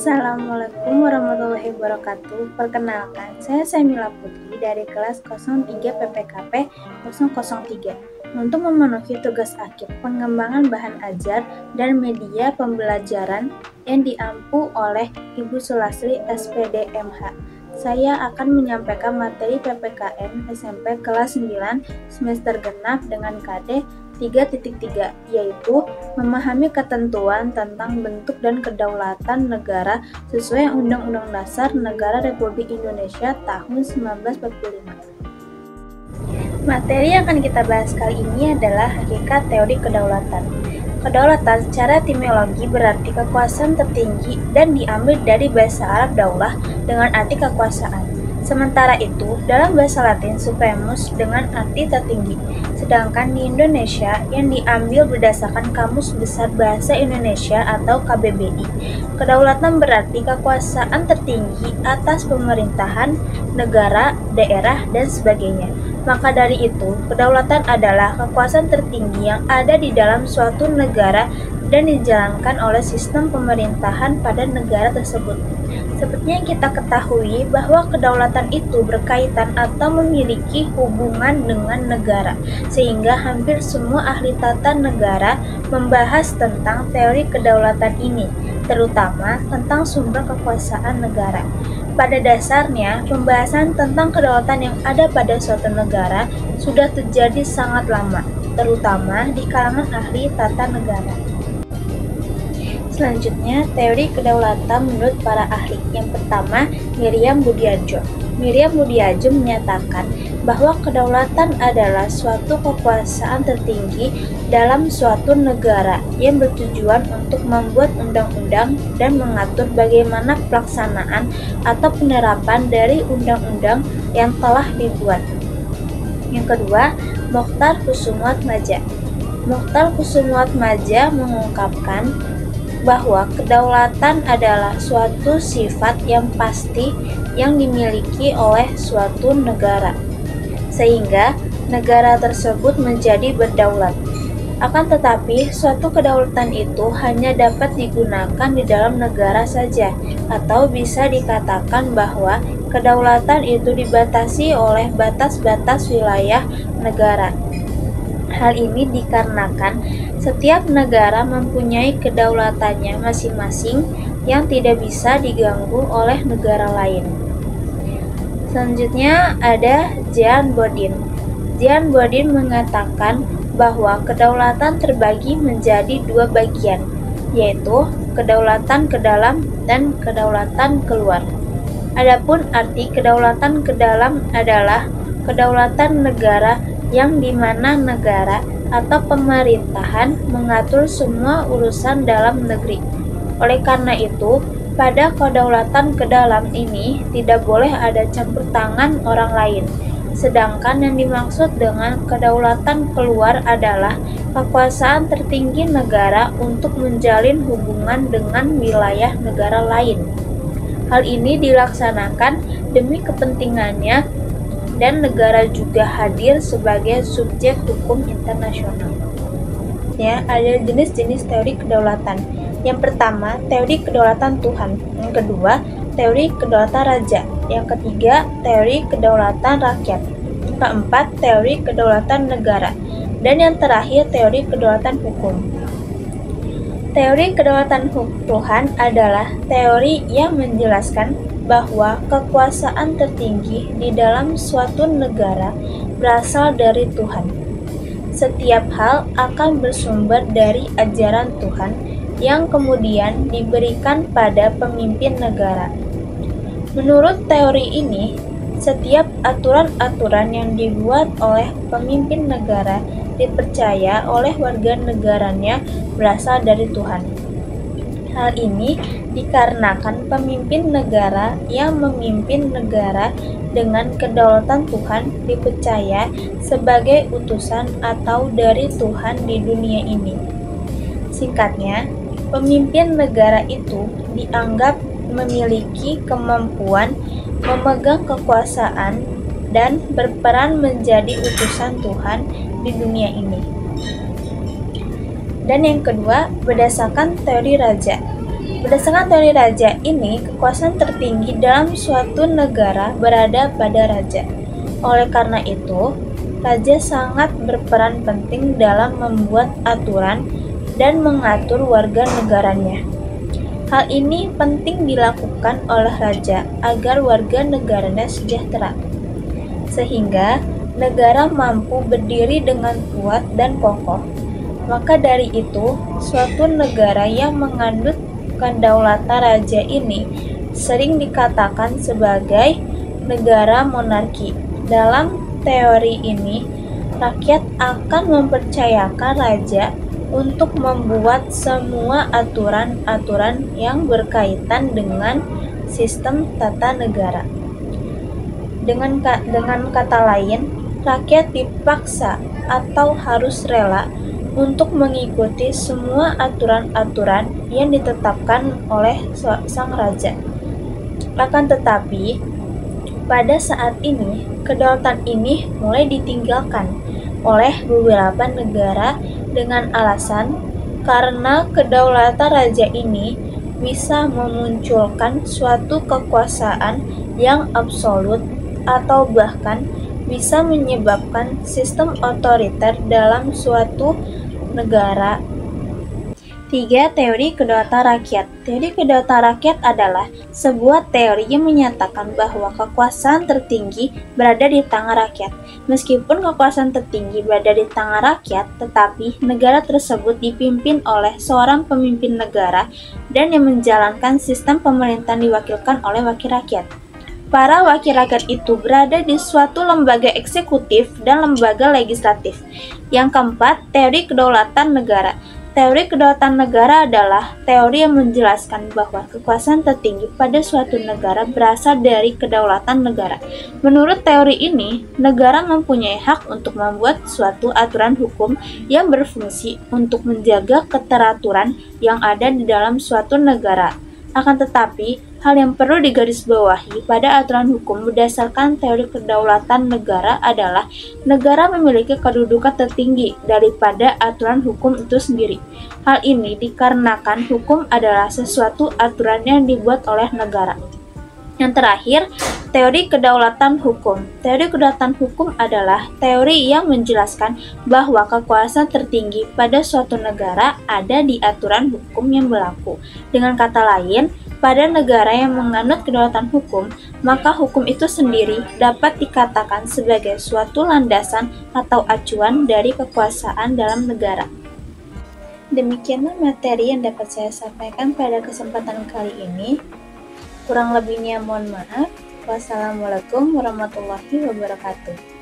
Assalamualaikum warahmatullahi wabarakatuh. Perkenalkan, saya Semila Putri dari kelas 03 PPKP 003 untuk memenuhi tugas akhir pengembangan bahan ajar dan media pembelajaran yang diampu oleh Ibu Sulasri SPD MH. Saya akan menyampaikan materi PPKN SMP kelas 9 semester genap dengan KD 3.3, yaitu memahami ketentuan tentang bentuk dan kedaulatan negara sesuai Undang-Undang Dasar Negara Republik Indonesia tahun 1945. Materi yang akan kita bahas kali ini adalah hakikat teori kedaulatan. Kedaulatan secara etimologi berarti kekuasaan tertinggi dan diambil dari bahasa Arab daulah dengan arti kekuasaan. Sementara itu, dalam bahasa Latin supremus dengan arti tertinggi. Sedangkan di Indonesia yang diambil berdasarkan Kamus Besar Bahasa Indonesia atau KBBI. Kedaulatan berarti kekuasaan tertinggi atas pemerintahan, negara, daerah, dan sebagainya. Maka dari itu, kedaulatan adalah kekuasaan tertinggi yang ada di dalam suatu negara dan dijalankan oleh sistem pemerintahan pada negara tersebut. Seperti yang kita ketahui bahwa kedaulatan itu berkaitan atau memiliki hubungan dengan negara, sehingga hampir semua ahli tata negara membahas tentang teori kedaulatan ini, terutama tentang sumber kekuasaan negara. Pada dasarnya, pembahasan tentang kedaulatan yang ada pada suatu negara sudah terjadi sangat lama, terutama di kalangan ahli tata negara. Selanjutnya, teori kedaulatan menurut para ahli. Yang pertama, Miriam Budiarjo. Miriam Budiarjo menyatakan bahwa kedaulatan adalah suatu kekuasaan tertinggi dalam suatu negara yang bertujuan untuk membuat undang-undang dan mengatur bagaimana pelaksanaan atau penerapan dari undang-undang yang telah dibuat. Yang kedua, Mokhtar Kusumuatmadja. Mokhtar Kusumuatmadja mengungkapkan bahwa kedaulatan adalah suatu sifat yang pasti yang dimiliki oleh suatu negara, sehingga negara tersebut menjadi berdaulat. Akan tetapi, suatu kedaulatan itu hanya dapat digunakan di dalam negara saja, atau bisa dikatakan bahwa kedaulatan itu dibatasi oleh batas-batas wilayah negara. Hal ini dikarenakan setiap negara mempunyai kedaulatannya masing-masing yang tidak bisa diganggu oleh negara lain. Selanjutnya ada Jean Bodin. Jean Bodin mengatakan bahwa kedaulatan terbagi menjadi dua bagian, yaitu kedaulatan ke dalam dan kedaulatan keluar. Adapun arti kedaulatan ke dalam adalah kedaulatan negara yang dimana negara atau pemerintahan mengatur semua urusan dalam negeri. Oleh karena itu, pada kedaulatan ke dalam ini tidak boleh ada campur tangan orang lain. Sedangkan yang dimaksud dengan kedaulatan keluar adalah kekuasaan tertinggi negara untuk menjalin hubungan dengan wilayah negara lain. Hal ini dilaksanakan demi kepentingannya dan negara juga hadir sebagai subjek hukum internasional. Ya, ada jenis-jenis teori kedaulatan. Yang pertama, teori kedaulatan Tuhan. Yang kedua, teori kedaulatan raja. Yang ketiga, teori kedaulatan rakyat. Yang keempat, teori kedaulatan negara. Dan yang terakhir, teori kedaulatan hukum. Teori kedaulatan Tuhan adalah teori yang menjelaskan bahwa kekuasaan tertinggi di dalam suatu negara berasal dari Tuhan. Setiap hal akan bersumber dari ajaran Tuhan yang kemudian diberikan pada pemimpin negara. Menurut teori ini, setiap aturan-aturan yang dibuat oleh pemimpin negara dipercaya oleh warga negaranya berasal dari Tuhan. Hal ini dikarenakan pemimpin negara yang memimpin negara dengan kedaulatan Tuhan dipercaya sebagai utusan atau dari Tuhan di dunia ini. Singkatnya, pemimpin negara itu dianggap memiliki kemampuan memegang kekuasaan dan berperan menjadi utusan Tuhan di dunia ini. Dan yang kedua, berdasarkan teori raja. Berdasarkan teori raja ini, kekuasaan tertinggi dalam suatu negara berada pada raja. Oleh karena itu, raja sangat berperan penting dalam membuat aturan dan mengatur warga negaranya. Hal ini penting dilakukan oleh raja agar warga negaranya sejahtera, sehingga negara mampu berdiri dengan kuat dan kokoh. Maka dari itu, suatu negara yang menganut kedaulatan raja ini sering dikatakan sebagai negara monarki. Dalam teori ini, rakyat akan mempercayakan raja untuk membuat semua aturan-aturan yang berkaitan dengan sistem tata negara. Dengan kata lain, rakyat dipaksa atau harus rela untuk mengikuti semua aturan-aturan yang ditetapkan oleh sang raja. Akan tetapi, pada saat ini, kedaulatan ini mulai ditinggalkan oleh beberapa negara dengan alasan karena kedaulatan raja ini bisa memunculkan suatu kekuasaan yang absolut atau bahkan bisa menyebabkan sistem otoriter dalam suatu negara. 3. Teori kedaulatan rakyat. Teori kedaulatan rakyat adalah sebuah teori yang menyatakan bahwa kekuasaan tertinggi berada di tangan rakyat. Meskipun kekuasaan tertinggi berada di tangan rakyat, tetapi negara tersebut dipimpin oleh seorang pemimpin negara dan yang menjalankan sistem pemerintahan diwakilkan oleh wakil rakyat. Para wakil rakyat itu berada di suatu lembaga eksekutif dan lembaga legislatif. Yang keempat, teori kedaulatan negara. Teori kedaulatan negara adalah teori yang menjelaskan bahwa kekuasaan tertinggi pada suatu negara berasal dari kedaulatan negara. Menurut teori ini, negara mempunyai hak untuk membuat suatu aturan hukum yang berfungsi untuk menjaga keteraturan yang ada di dalam suatu negara. Akan tetapi, hal yang perlu digarisbawahi pada aturan hukum berdasarkan teori kedaulatan negara adalah negara memiliki kedudukan tertinggi daripada aturan hukum itu sendiri. Hal ini dikarenakan hukum adalah sesuatu aturan yang dibuat oleh negara. Yang terakhir, teori kedaulatan hukum. Teori kedaulatan hukum adalah teori yang menjelaskan bahwa kekuasaan tertinggi pada suatu negara ada di aturan hukum yang berlaku. Dengan kata lain, pada negara yang menganut kedaulatan hukum, maka hukum itu sendiri dapat dikatakan sebagai suatu landasan atau acuan dari kekuasaan dalam negara. Demikianlah materi yang dapat saya sampaikan pada kesempatan kali ini. Kurang lebihnya mohon maaf. Wassalamualaikum warahmatullahi wabarakatuh.